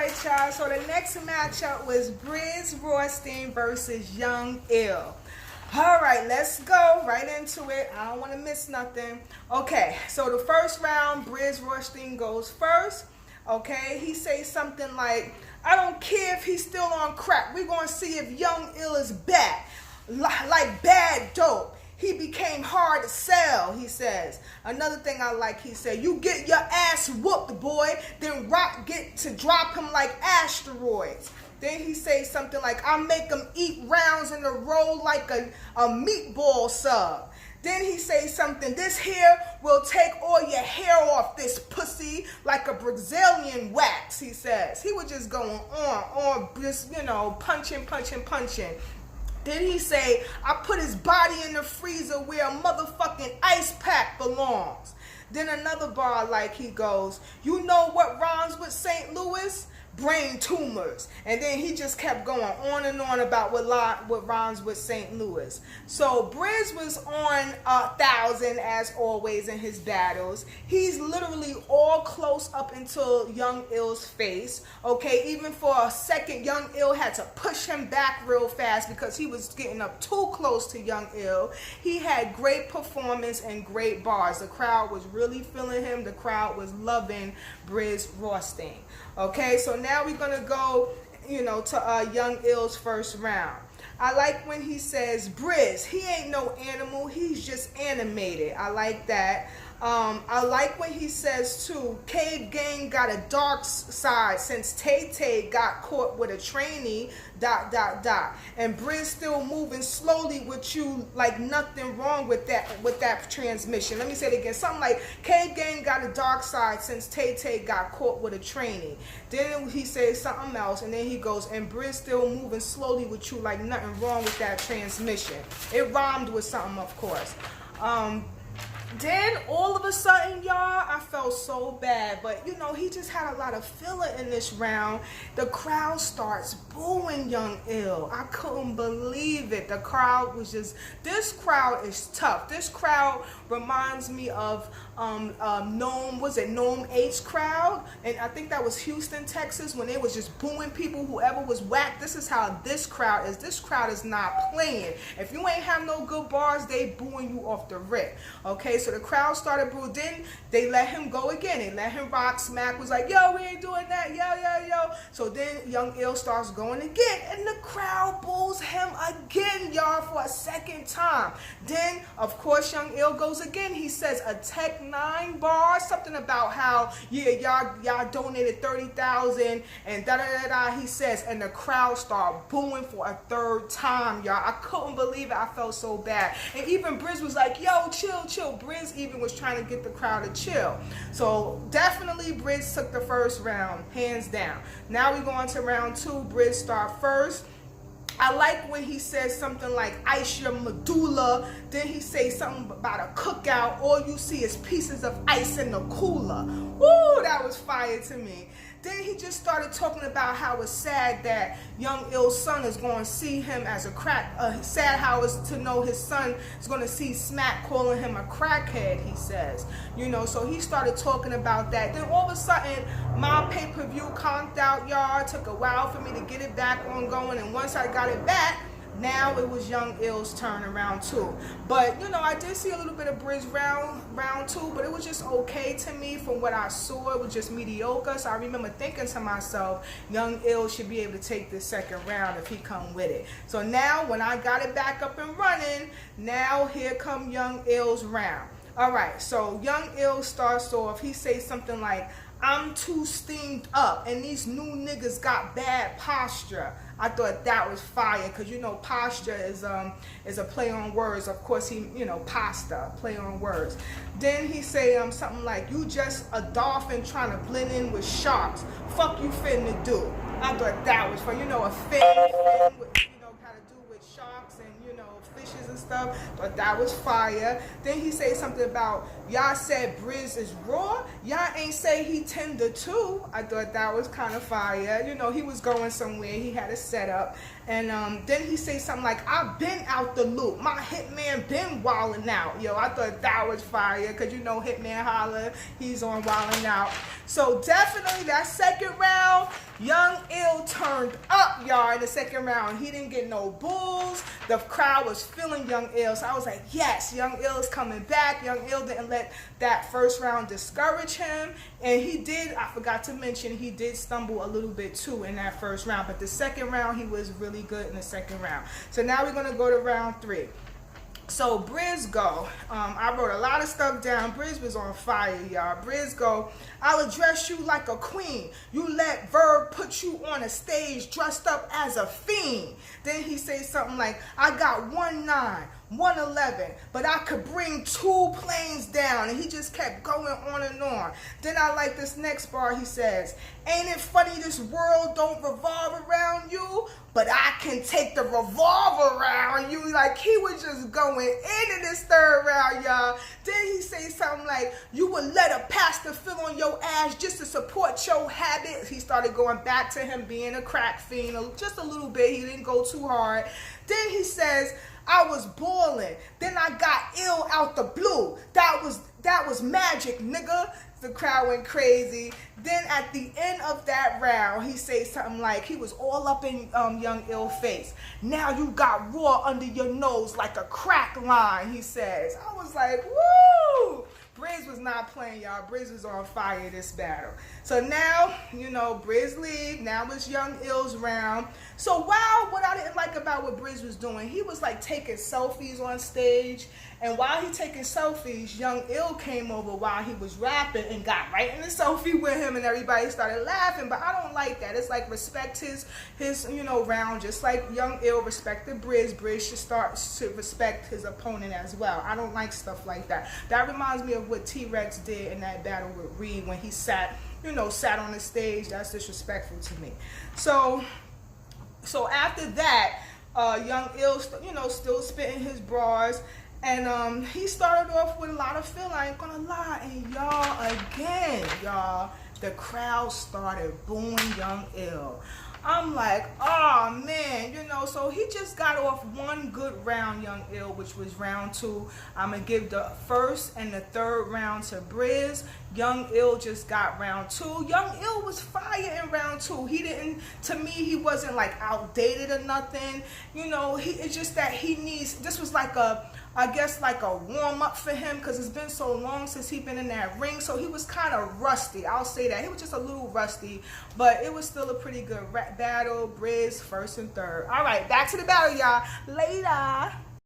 Alright, y'all. So the next matchup was BRIZZ RAWSTEEN versus Young Ill. Alright, let's go right into it. I don't want to miss nothing. Okay, so the first round, BRIZZ RAWSTEEN goes first. Okay, he says something like, I don't care if he's still on crack. We're going to see if Young Ill is back. Like bad dope. He became hard to sell, he says. Another thing I like, he said, you get your ass whooped, boy, then rock get to drop him like asteroids. Then he says something like, I make him eat rounds in a row like a meatball sub. Then he says something, this here will take all your hair off this pussy like a Brazilian wax, he says. He was just going on, just, you know, punching. Then he say, I put his body in the freezer where a motherfucking ice pack belongs. Then another bar like he goes, you know what rhymes with St. Louis? Brain tumors. And then he just kept going on and on about what rhymes with St. Louis. So BRIZZ was on 1,000 as always in his battles. He's literally all close up until Young Ill's face. Okay, even for a second, Young Ill had to push him back real fast because he was getting up too close to Young Ill. He had great performance and great bars. The crowd was really feeling him. The crowd was loving BRIZZ RAWSTEEN. Okay, so now we're gonna go, you know, to Young Ill's first round. I like when he says, BRIZZ, he ain't no animal, he's just animated. I like that. I like when he says too, Cave Gang got a dark side since Tay-Tay got caught with a trainee, ... And BRIZZ still moving slowly with you like nothing wrong with that transmission. Let me say it again. Something like, Cave Gang got a dark side since Tay-Tay got caught with a trainee. Then he says something else, and then he goes, and BRIZZ still moving slowly with you like nothing wrong with that transmission. It rhymed with something, of course. Then all of a sudden, y'all, I felt so bad, but you know, he just had a lot of filler in this round. The crowd starts booing Young Ill. I couldn't believe it. The crowd was just, this crowd is tough. This crowd reminds me of Nome 8's crowd, and I think that was Houston, Texas, when they was just booing people, whoever was whack. This is how this crowd is. This crowd is not playing. If you ain't have no good bars, they booing you off the rip. Okay, so the crowd started booing. Then they let him go again. They let him rock. Smack was like, yo, we ain't doing that, yo. So then Young Ill starts going again, and the crowd boos him again, y'all, for a second time. Then, of course, Young Ill goes again. He says a Tech 9 bar, something about how, yeah, y'all donated 30,000 and he says, and the crowd start booing for a third time, y'all. I couldn't believe it. I felt so bad. And even BRIZZ was like, yo, chill. BRIZZ even was trying to get the crowd to chill. So definitely BRIZZ took the first round, hands down. Now we go on to round 2. BRIZZ start first. I like when he says something like, ice your medulla. Then he says something about a cookout. All you see is pieces of ice in the cooler. Woo, that was fire to me. Then he just started talking about how it's sad that Young Ill's son is going to see him as a crack. Sad how it's to know his son is going to see Smack calling him a crackhead, he says. You know, so he started talking about that. Then all of a sudden, my pay-per-view conked out, y'all. It took a while for me to get it back on going. And once I got it back, now it was Young Ill's turn in round 2. But, you know, I did see a little bit of BRIZZ round 2, but it was just okay to me from what I saw. It was just mediocre. So I remember thinking to myself, Young Ill should be able to take this second round if he come with it. So now when I got it back up and running, now here come Young Ill's round. All right, so Young Ill starts off. He says something like, I'm too steamed up and these new niggas got bad posture. I thought that was fire because, you know, posture is a play on words. Of course, pasta, play on words. Then he say something like, you just a dolphin trying to blend in with sharks. Fuck you finna do. I thought that was fun. You know, a fin with, how to do with sharks and, fishes and stuff. But that was fire. Then he say something about, y'all said BRIZZ is raw. Y'all ain't say he tender too. I thought that was kind of fire. You know, he was going somewhere. He had a setup. And then he say something like, I've been out the loop. My hitman been wilding out. Yo, I thought that was fire because, Hitman Holla, he's on wilding out. So definitely that second round, Young Ill turned up, y'all, in the second round. He didn't get no bulls. The crowd was feeling Young Ill. So I was like, yes, Young Ill is coming back. Young Ill didn't let that first round discourage him. And he did, I forgot to mention, he did stumble a little bit too in that first round. But the second round, he was really good in the second round. So now we're going to go to round 3. So BRIZZ go. I wrote a lot of stuff down. BRIZZ was on fire, y'all. BRIZZ go. I'll address you like a queen. You let Verb put you on a stage dressed up as a fiend. Then he says something like, I got 1-9, 111, but I could bring 2 planes down. And he just kept going on and on. Then I like this next bar. He says, ain't it funny this world don't revolve around you, but I can take the revolver around you. Like, he was just going into this third round, y'all. Then he says something like, you would let a pastor fill on your ass just to support your habits. He started going back to him being a crack fiend, just a little bit. He didn't go too hard. Then he says, I was boiling. Then I got ill out the blue. That was magic, nigga. The crowd went crazy. Then at the end of that round, he says something like, he was all up in Young Ill face. Now you got raw under your nose like a crack line, he says. I was like, woo! BRIZZ was not playing, y'all. BRIZZ was on fire this battle. So now, you know, BRIZZ leave. Now it's Young Ill's round. So while what I didn't like about what BRIZZ was doing, he was like taking selfies on stage. And while he taking selfies, Young Ill came over while he was rapping and got right in the selfie with him, and everybody started laughing. But I don't like that. It's like respect his you know, round, just like Young Ill respected BRIZZ. BRIZZ should start to respect his opponent as well. I don't like stuff like that. That reminds me of what T-Rex did in that battle with Reed when he sat on the stage. That's disrespectful to me. So after that, Young Ill, you know, still spitting his bars. And he started off with a lot of feel, I ain't gonna lie. And y'all, the crowd started booing Young Ill. I'm like, oh man, you know, so he just got off one good round, Young Ill, which was round 2. I'm gonna give the first and the third round to BRIZZ. Young Ill just got round 2. Young Ill was fire in round 2. He didn't, to me, he wasn't like outdated or nothing. You know, it's just that he needs, this was like I guess like a warm-up for him, because it's been so long since he's been in that ring. So he was kind of rusty. I'll say that. He was just a little rusty, but it was still a pretty good battle. BRIZZ first and third. All right, back to the battle, y'all. Later.